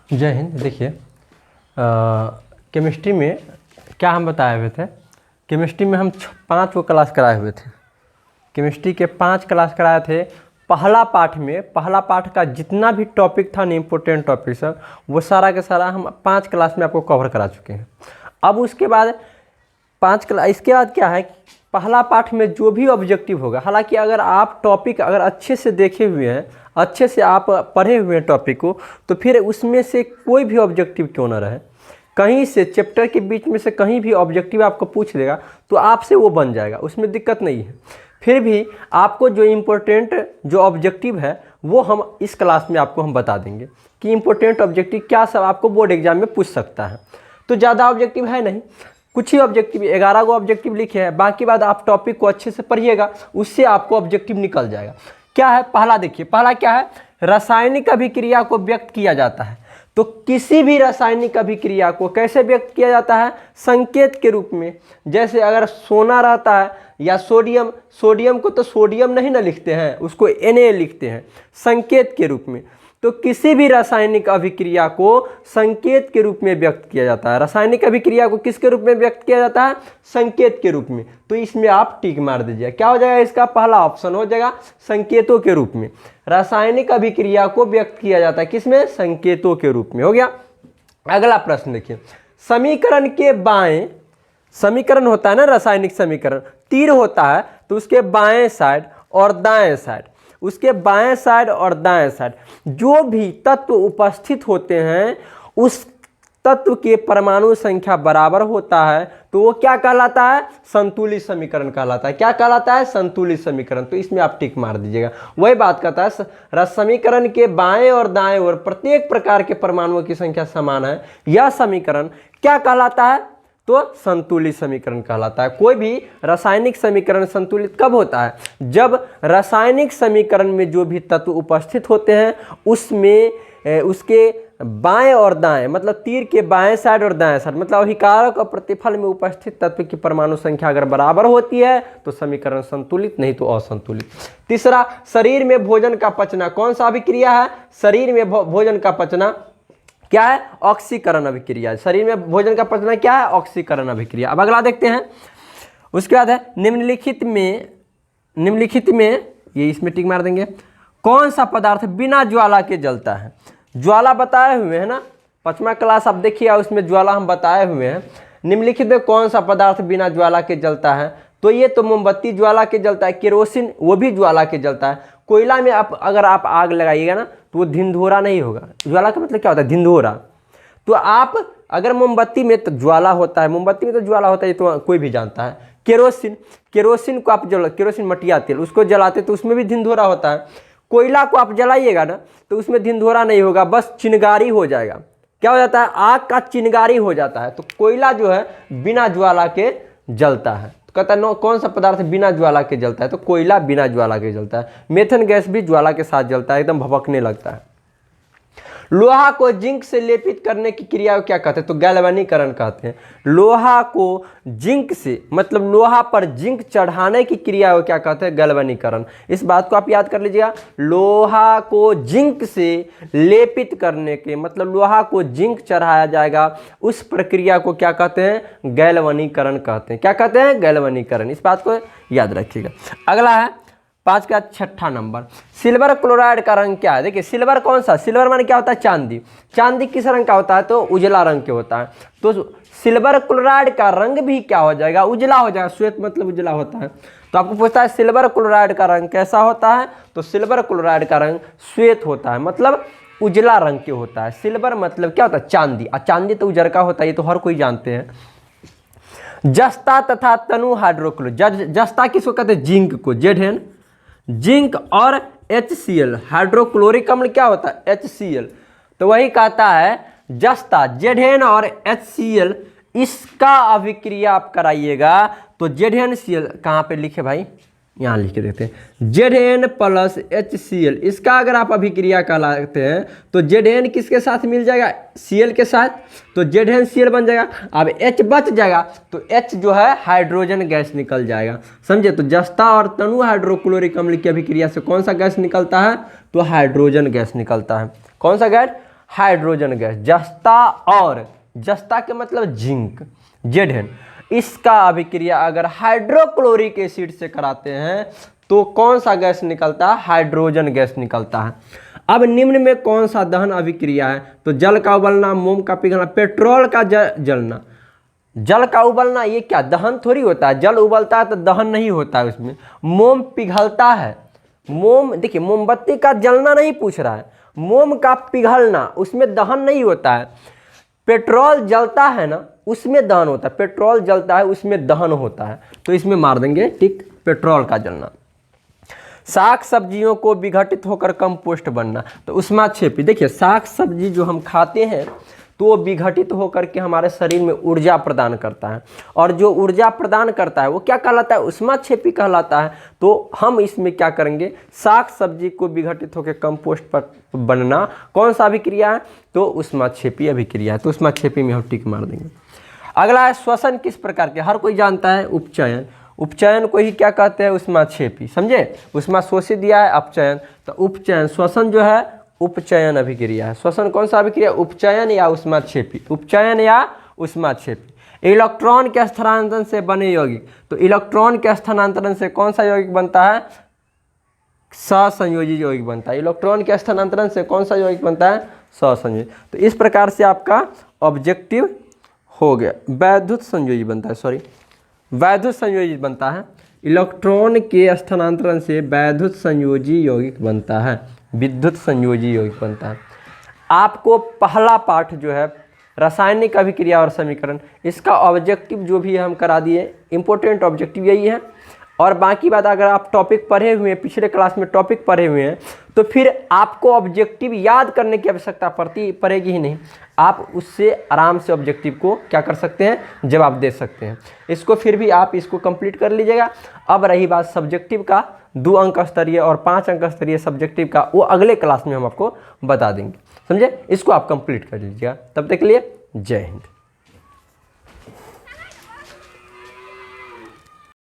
जय हिंद। देखिए केमिस्ट्री में क्या हम बताए हुए थे, केमिस्ट्री में हम 5 को क्लास कराए हुए थे। केमिस्ट्री के 5 क्लास कराए थे। पहला पाठ का जितना भी टॉपिक था ना, इम्पोर्टेंट टॉपिक सब, वो सारा का सारा हम 5 क्लास में आपको कवर करा चुके हैं। अब उसके बाद 5 क्लास, इसके बाद क्या है, पहला पाठ में जो भी ऑब्जेक्टिव होगा, हालांकि अगर आप टॉपिक अगर अच्छे से देखे हुए हैं, अच्छे से आप पढ़े हुए हैं टॉपिक को, तो फिर उसमें से कोई भी ऑब्जेक्टिव क्यों ना रहे, कहीं से चैप्टर के बीच में से कहीं भी ऑब्जेक्टिव आपको पूछ देगा तो आपसे वो बन जाएगा, उसमें दिक्कत नहीं है। फिर भी आपको जो इम्पोर्टेंट जो ऑब्जेक्टिव है वो हम इस क्लास में आपको हम बता देंगे कि इम्पोर्टेंट ऑब्जेक्टिव क्या सब आपको बोर्ड एग्जाम में पूछ सकता है। तो ज़्यादा ऑब्जेक्टिव है नहीं, कुछ ही ऑब्जेक्टिव, 11 को ऑब्जेक्टिव लिखे हैं। बाकी बात आप टॉपिक को अच्छे से पढ़िएगा, उससे आपको ऑब्जेक्टिव निकल जाएगा। क्या है पहला, देखिए पहला क्या है, रासायनिक अभिक्रिया को व्यक्त किया जाता है। तो किसी भी रासायनिक अभिक्रिया को कैसे व्यक्त किया जाता है, संकेत के रूप में। जैसे अगर सोना रहता है या सोडियम, सोडियम को तो सोडियम नहीं ना लिखते हैं, उसको Na लिखते हैं संकेत के रूप में। तो किसी भी रासायनिक अभिक्रिया को संकेत के रूप में व्यक्त किया जाता है। रासायनिक अभिक्रिया को किसके रूप में व्यक्त किया जाता है, संकेत के रूप में। तो इसमें आप टिक मार दीजिए, क्या हो जाएगा, इसका पहला ऑप्शन हो जाएगा संकेतों के रूप में। रासायनिक अभिक्रिया को व्यक्त किया जाता है किसमें, संकेतों के रूप में। हो गया। अगला प्रश्न देखिए, समीकरण के बाएं, समीकरण होता है ना रासायनिक समीकरण, तीर होता है तो उसके बाएं साइड और दाएं साइड, उसके बाएं साइड और दाएं साइड जो भी तत्व उपस्थित होते हैं उस तत्व के परमाणु संख्या बराबर होता है तो वो क्या कहलाता है, संतुलित समीकरण कहलाता है। क्या कहलाता है, संतुलित समीकरण। तो इसमें आप टिक मार दीजिएगा। वही बात कहता है, समीकरण के बाएं और दाएं ओर प्रत्येक प्रकार के परमाणुओं की संख्या समान है, यह समीकरण क्या कहलाता है, तो संतुलित समीकरण कहलाता है। कोई भी रासायनिक समीकरण संतुलित कब होता है, जब रासायनिक समीकरण में जो भी तत्व उपस्थित होते हैं उसमें उसके बाएं और दाएं, मतलब तीर के बाएं साइड और दाएं साइड, मतलब अभिकारक और प्रतिफल में उपस्थित तत्व की परमाणु संख्या अगर बराबर होती है तो समीकरण संतुलित, नहीं तो असंतुलित। तीसरा, शरीर में भोजन का पचना कौन सा अभिक्रिया है, शरीर में भोजन का पचना क्या है, ऑक्सीकरण अभिक्रिया। शरीर में भोजन का पचना क्या है, ऑक्सीकरण अभिक्रिया। अब अगला देखते हैं। उसके बाद है निम्नलिखित में ये इसमें टिक मार देंगे, कौन सा पदार्थ बिना ज्वाला के जलता है। ज्वाला बताए हुए हैं ना, 5वां क्लास आप देखिए, उसमें ज्वाला हम बताए हुए हैं। निम्नलिखित में कौन सा पदार्थ बिना ज्वाला के जलता है, तो ये तो मोमबत्ती ज्वाला के जलता है, केरोसिन वो भी ज्वाला के जलता है। कोयला में अगर आप आग लगाइएगा ना तो वो धिंधोरा नहीं होगा। ज्वाला का मतलब क्या होता है, धिंधोरा। तो आप अगर मोमबत्ती में तो ज्वाला होता है, मोमबत्ती में तो ज्वाला होता है, ये तो कोई भी जानता है। केरोसिन को आप केरोसिन मटिया तेल उसको जलाते तो उसमें भी धिंधोरा होता है। कोयला को आप जलाइएगा ना तो उसमें धिंधोरा नहीं होगा, बस चिनगारी हो जाएगा। क्या हो जाता है, आग का चिनगारी हो जाता है। तो कोयला जो है बिना ज्वाला के जलता है। तो कहता है कौन सा पदार्थ बिना ज्वाला के जलता है, तो कोयला बिना ज्वाला के जलता है। मेथन गैस भी ज्वाला के साथ जलता है, एकदम भभकने लगता है। लोहा को जिंक से लेपित करने की क्रिया को क्या कहते हैं, तो गैल्वेनीकरण कहते हैं। लोहा को जिंक से, मतलब लोहा पर जिंक चढ़ाने की क्रिया को क्या कहते हैं, गैल्वेनीकरण। इस बात को आप याद कर लीजिएगा। लोहा को जिंक से लेपित करने के मतलब लोहा को जिंक चढ़ाया जाएगा, उस प्रक्रिया को क्या कहते हैं, गैल्वेनीकरण कहते हैं। क्या कहते हैं, गैल्वेनीकरण। इस बात को याद रखिएगा। अगला है 5 का 6ठा नंबर, सिल्वर क्लोराइड का रंग क्या है। देखिए सिल्वर कौन सा, सिल्वर माने क्या होता है, चांदी। चांदी किस रंग का होता है, तो उजला रंग के होता है। तो सिल्वर क्लोराइड का रंग भी क्या हो जाएगा, उजला हो जाएगा। श्वेत मतलब उजला होता है। तो आपको पूछता है सिल्वर क्लोराइड का रंग कैसा होता है, तो सिल्वर क्लोराइड का रंग श्वेत होता है, मतलब उजला रंग के होता है। सिल्वर मतलब क्या होता है, चांदी। और चांदी तो उजर का होता है, ये तो हर कोई जानते हैं। जस्ता तथा तनु हाइड्रोक्लोराइड, जस्ता किसको कहते हैं, जिंक को, जेड जिंक और HCl हाइड्रोक्लोरिक अम्ल क्या होता है, HCl। तो वही कहता है जस्ता जेड और HCl, इसका अभिक्रिया आप कराइएगा तो ZnCl कहाँ पे लिखे भाई, यहाँ लिख के देते हैं Zn प्लस HCl। इसका अगर आप अभिक्रिया कराते हैं तो Zn किसके साथ मिल जाएगा, Cl के साथ, तो ZnCl बन जाएगा। अब H बच जाएगा तो H जो है हाइड्रोजन गैस निकल जाएगा, समझे। तो जस्ता और तनु हाइड्रोक्लोरिक अम्ल की अभिक्रिया से कौन सा गैस निकलता है, तो हाइड्रोजन गैस निकलता है। कौन सा गैस, हाइड्रोजन गैस, जस्ता और, जस्ता के मतलब जिंक, Zn, इसका अभिक्रिया अगर हाइड्रोक्लोरिक एसिड से कराते हैं तो कौन सा गैस निकलता है? हाइड्रोजन गैस निकलता है। अब निम्न में कौन सा दहन अभिक्रिया है? तो जल का उबलना, मोम का पिघलना, पेट्रोल का जलना। जल का उबलना ये क्या दहन थोड़ी होता है, जल उबलता है तो दहन नहीं होता है उसमें। मोम पिघलता है, मोम देखिए मोमबत्ती का जलना नहीं पूछ रहा है, मोम का पिघलना उसमें दहन नहीं होता है। पेट्रोल जलता है ना, उसमें दहन होता है, पेट्रोल जलता है उसमें दहन होता है, तो इसमें मार देंगे टिक, पेट्रोल का जलना। साग सब्जियों को विघटित होकर कंपोस्ट बनना, तो उष्माक्षेपी। देखिए साग सब्जी जो हम खाते हैं तो वो विघटित होकर के हमारे शरीर में ऊर्जा प्रदान करता है, और जो ऊर्जा प्रदान करता है वो क्या कहलाता है? उष्माक्षेपी कहलाता है। तो हम इसमें क्या करेंगे? साग सब्जी को विघटित होकर कंपोस्ट पर बनना कौन सा अभिक्रिया है? तो उष्माक्षेपी अभिक्रिया है, तो उष्माक्षेपी में हम टिक मार देंगे। अगला है श्वसन किस प्रकार के, हर कोई जानता है उपचयन, उपचयन को ही क्या कहते हैं? उष्माक्षेपी, समझे? उष्मा शोषित दिया है, अपचयन, तो उपचयन। श्वसन जो है उपचयन अभिक्रिया है। श्वसन कौन सा अभिक्रिया? उपचयन या उष्माक्षेपी, उपचयन या उष्माक्षेपी। इलेक्ट्रॉन के स्थानांतरण से बने यौगिक, तो इलेक्ट्रॉन के स्थानांतरण से कौन सा यौगिक बनता है? सहसंयोजी यौगिक बनता है। इलेक्ट्रॉन के स्थानांतरण से कौन सा यौगिक बनता है? सहसंयोजी। तो इस प्रकार से आपका ऑब्जेक्टिव हो गया। वैद्युत संयोजी बनता है, सॉरी वैद्युत संयोजी बनता है। इलेक्ट्रॉन के स्थानांतरण से वैद्युत संयोजी यौगिक बनता है, विद्युत संयोजी यौगिक बनता है। आपको पहला पाठ जो है रासायनिक अभिक्रिया और समीकरण, इसका ऑब्जेक्टिव जो भी हम करा दिए, इंपॉर्टेंट ऑब्जेक्टिव यही है। और बाकी बात अगर आप टॉपिक पढ़े हुए हैं, पिछले क्लास में टॉपिक पढ़े हुए हैं, तो फिर आपको ऑब्जेक्टिव याद करने की आवश्यकता पड़ेगी ही नहीं। आप उससे आराम से ऑब्जेक्टिव को क्या कर सकते हैं? जवाब दे सकते हैं। इसको फिर भी आप इसको कंप्लीट कर लीजिएगा। अब रही बात सब्जेक्टिव का, 2 अंक स्तरीय और 5 अंक स्तरीय सब्जेक्टिव का, वो अगले क्लास में हम आपको बता देंगे, समझे? इसको आप कंप्लीट कर लीजिएगा। तब तक के लिए जय हिंद।